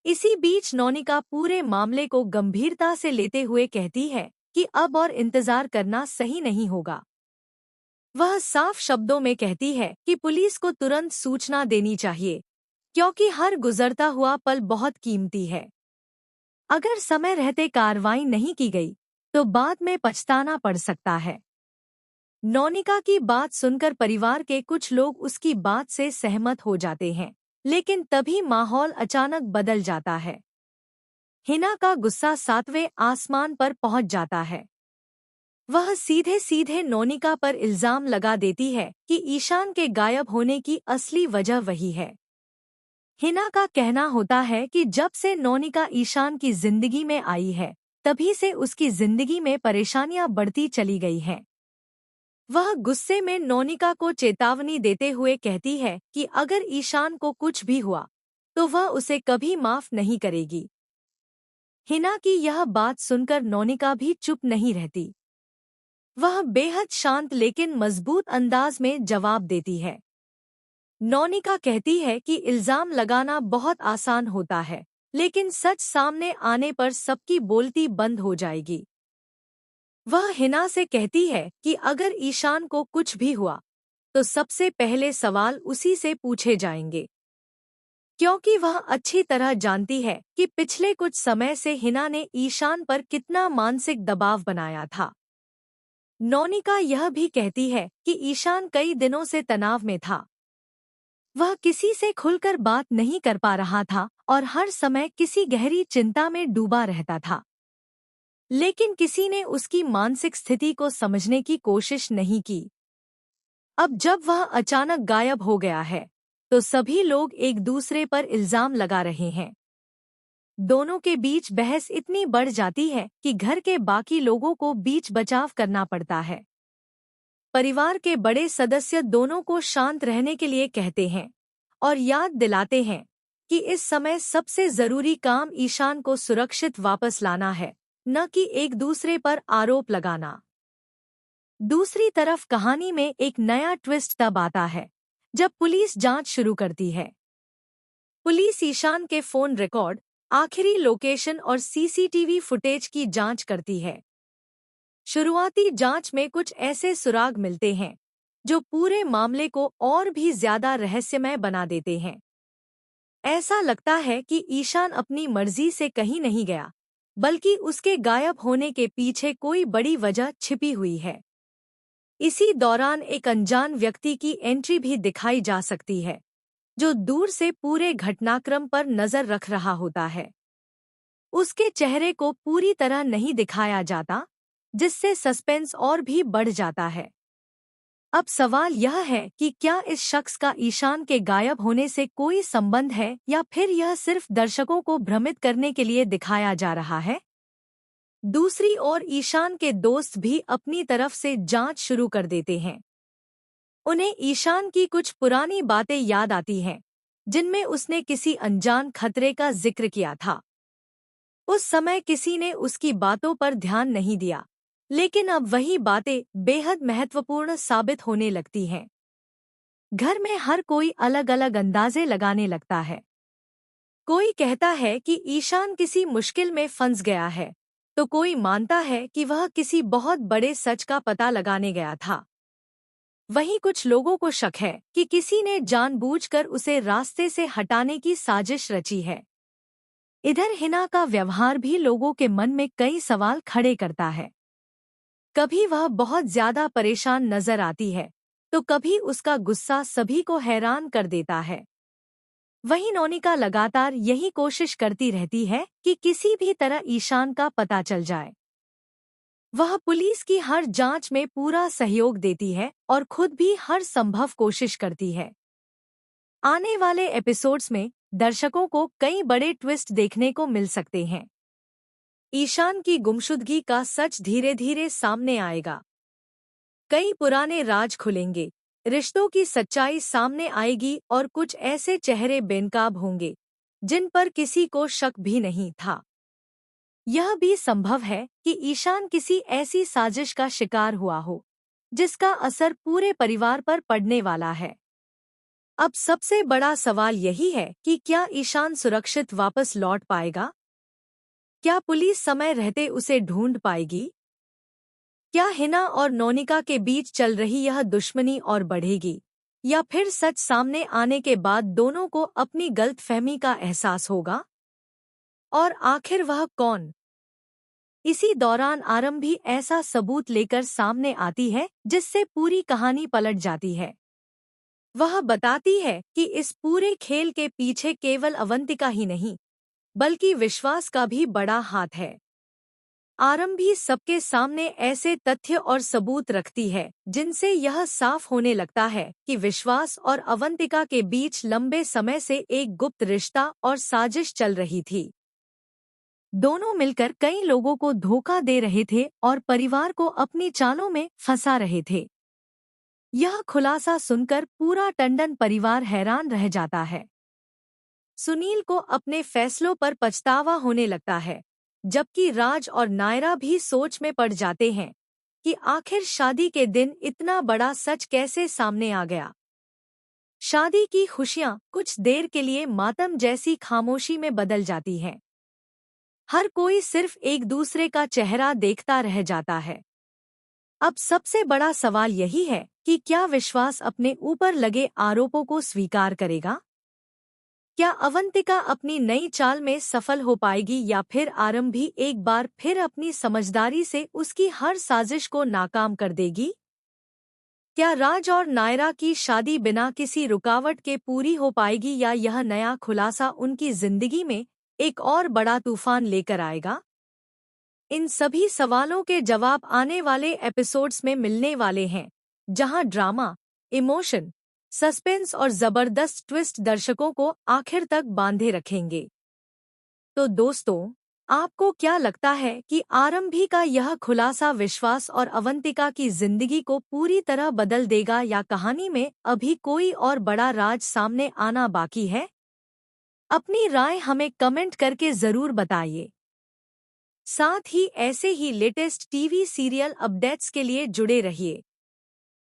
इसी बीच नौनिका पूरे मामले को गंभीरता से लेते हुए कहती है कि अब और इंतजार करना सही नहीं होगा। वह साफ शब्दों में कहती है कि पुलिस को तुरंत सूचना देनी चाहिए, क्योंकि हर गुजरता हुआ पल बहुत कीमती है। अगर समय रहते कार्रवाई नहीं की गई तो बाद में पछताना पड़ सकता है। नौनिका की बात सुनकर परिवार के कुछ लोग उसकी बात से सहमत हो जाते हैं, लेकिन तभी माहौल अचानक बदल जाता है। हिना का गुस्सा 7वें आसमान पर पहुंच जाता है। वह सीधे सीधे नौनिका पर इल्जाम लगा देती है कि ईशान के गायब होने की असली वजह वही है। हिना का कहना होता है कि जब से नौनिका ईशान की जिंदगी में आई है, तभी से उसकी जिंदगी में परेशानियां बढ़ती चली गई हैं। वह गुस्से में नौनिका को चेतावनी देते हुए कहती है कि अगर ईशान को कुछ भी हुआ तो वह उसे कभी माफ नहीं करेगी। हिना की यह बात सुनकर नौनिका भी चुप नहीं रहती। वह बेहद शांत लेकिन मजबूत अंदाज में जवाब देती है। नौनिका कहती है कि इल्जाम लगाना बहुत आसान होता है, लेकिन सच सामने आने पर सबकी बोलती बंद हो जाएगी। वह हिना से कहती है कि अगर ईशान को कुछ भी हुआ तो सबसे पहले सवाल उसी से पूछे जाएंगे, क्योंकि वह अच्छी तरह जानती है कि पिछले कुछ समय से हिना ने ईशान पर कितना मानसिक दबाव बनाया था। नौनिका यह भी कहती है कि ईशान कई दिनों से तनाव में था। वह किसी से खुलकर बात नहीं कर पा रहा था और हर समय किसी गहरी चिंता में डूबा रहता था। लेकिन किसी ने उसकी मानसिक स्थिति को समझने की कोशिश नहीं की। अब जब वह अचानक गायब हो गया है, तो सभी लोग एक दूसरे पर इल्जाम लगा रहे हैं। दोनों के बीच बहस इतनी बढ़ जाती है कि घर के बाकी लोगों को बीच बचाव करना पड़ता है। परिवार के बड़े सदस्य दोनों को शांत रहने के लिए कहते हैं और याद दिलाते हैं कि इस समय सबसे जरूरी काम ईशान को सुरक्षित वापस लाना है, न कि एक दूसरे पर आरोप लगाना। दूसरी तरफ कहानी में एक नया ट्विस्ट तब आता है जब पुलिस जांच शुरू करती है। पुलिस ईशान के फोन रिकॉर्ड, आखिरी लोकेशन और सीसीटीवी फुटेज की जांच करती है। शुरुआती जांच में कुछ ऐसे सुराग मिलते हैं जो पूरे मामले को और भी ज्यादा रहस्यमय बना देते हैं। ऐसा लगता है कि ईशान अपनी मर्जी से कहीं नहीं गया, बल्कि उसके गायब होने के पीछे कोई बड़ी वजह छिपी हुई है। इसी दौरान एक अनजान व्यक्ति की एंट्री भी दिखाई जा सकती है, जो दूर से पूरे घटनाक्रम पर नजर रख रहा होता है। उसके चेहरे को पूरी तरह नहीं दिखाया जाता, जिससे सस्पेंस और भी बढ़ जाता है। अब सवाल यह है कि क्या इस शख्स का ईशान के गायब होने से कोई संबंध है या फिर यह सिर्फ दर्शकों को भ्रमित करने के लिए दिखाया जा रहा है। दूसरी ओर ईशान के दोस्त भी अपनी तरफ से जांच शुरू कर देते हैं। उन्हें ईशान की कुछ पुरानी बातें याद आती हैं, जिनमें उसने किसी अनजान खतरे का जिक्र किया था। उस समय किसी ने उसकी बातों पर ध्यान नहीं दिया, लेकिन अब वही बातें बेहद महत्वपूर्ण साबित होने लगती हैं। घर में हर कोई अलग अलग अंदाजे लगाने लगता है। कोई कहता है कि ईशान किसी मुश्किल में फंस गया है, तो कोई मानता है कि वह किसी बहुत बड़े सच का पता लगाने गया था। वहीं कुछ लोगों को शक है कि किसी ने जानबूझकर उसे रास्ते से हटाने की साजिश रची है। इधर हिना का व्यवहार भी लोगों के मन में कई सवाल खड़े करता है। कभी वह बहुत ज्यादा परेशान नजर आती है, तो कभी उसका गुस्सा सभी को हैरान कर देता है। वहीं नौनिका लगातार यही कोशिश करती रहती है कि किसी भी तरह ईशान का पता चल जाए। वह पुलिस की हर जांच में पूरा सहयोग देती है और खुद भी हर संभव कोशिश करती है। आने वाले एपिसोड्स में दर्शकों को कई बड़े ट्विस्ट देखने को मिल सकते हैं। ईशान की गुमशुदगी का सच धीरे धीरे सामने आएगा। कई पुराने राज खुलेंगे, रिश्तों की सच्चाई सामने आएगी और कुछ ऐसे चेहरे बेनकाब होंगे जिन पर किसी को शक भी नहीं था। यह भी संभव है कि ईशान किसी ऐसी साजिश का शिकार हुआ हो जिसका असर पूरे परिवार पर पड़ने वाला है। अब सबसे बड़ा सवाल यही है कि क्या ईशान सुरक्षित वापस लौट पाएगा? क्या पुलिस समय रहते उसे ढूंढ पाएगी? क्या हिना और नोनिका के बीच चल रही यह दुश्मनी और बढ़ेगी, या फिर सच सामने आने के बाद दोनों को अपनी गलतफहमी का एहसास होगा? और आखिर वह कौन? इसी दौरान आरंभी ऐसा सबूत लेकर सामने आती है जिससे पूरी कहानी पलट जाती है। वह बताती है कि इस पूरे खेल के पीछे केवल अवंतिका ही नहीं, बल्कि विश्वास का भी बड़ा हाथ है। आरंभी सबके सामने ऐसे तथ्य और सबूत रखती है जिनसे यह साफ होने लगता है कि विश्वास और अवंतिका के बीच लंबे समय से एक गुप्त रिश्ता और साजिश चल रही थी। दोनों मिलकर कई लोगों को धोखा दे रहे थे और परिवार को अपनी चालों में फंसा रहे थे। यह खुलासा सुनकर पूरा टंडन परिवार हैरान रह जाता है। सुनील को अपने फैसलों पर पछतावा होने लगता है, जबकि राज और नायरा भी सोच में पड़ जाते हैं कि आखिर शादी के दिन इतना बड़ा सच कैसे सामने आ गया। शादी की खुशियां कुछ देर के लिए मातम जैसी खामोशी में बदल जाती हैं। हर कोई सिर्फ एक दूसरे का चेहरा देखता रह जाता है। अब सबसे बड़ा सवाल यही है कि क्या विश्वास अपने ऊपर लगे आरोपों को स्वीकार करेगा? क्या अवंतिका अपनी नई चाल में सफल हो पाएगी, या फिर आरंभी एक बार फिर अपनी समझदारी से उसकी हर साजिश को नाकाम कर देगी? क्या राज और नायरा की शादी बिना किसी रुकावट के पूरी हो पाएगी, या यह नया खुलासा उनकी जिंदगी में एक और बड़ा तूफान लेकर आएगा? इन सभी सवालों के जवाब आने वाले एपिसोड्स में मिलने वाले हैं, जहां ड्रामा, इमोशन, सस्पेंस और जबरदस्त ट्विस्ट दर्शकों को आखिर तक बांधे रखेंगे। तो दोस्तों, आपको क्या लगता है कि आरंभी का यह खुलासा विश्वास और अवंतिका की जिंदगी को पूरी तरह बदल देगा, या कहानी में अभी कोई और बड़ा राज सामने आना बाकी है? अपनी राय हमें कमेंट करके जरूर बताइए। साथ ही ऐसे ही लेटेस्ट टीवी सीरियल अपडेट्स के लिए जुड़े रहिए।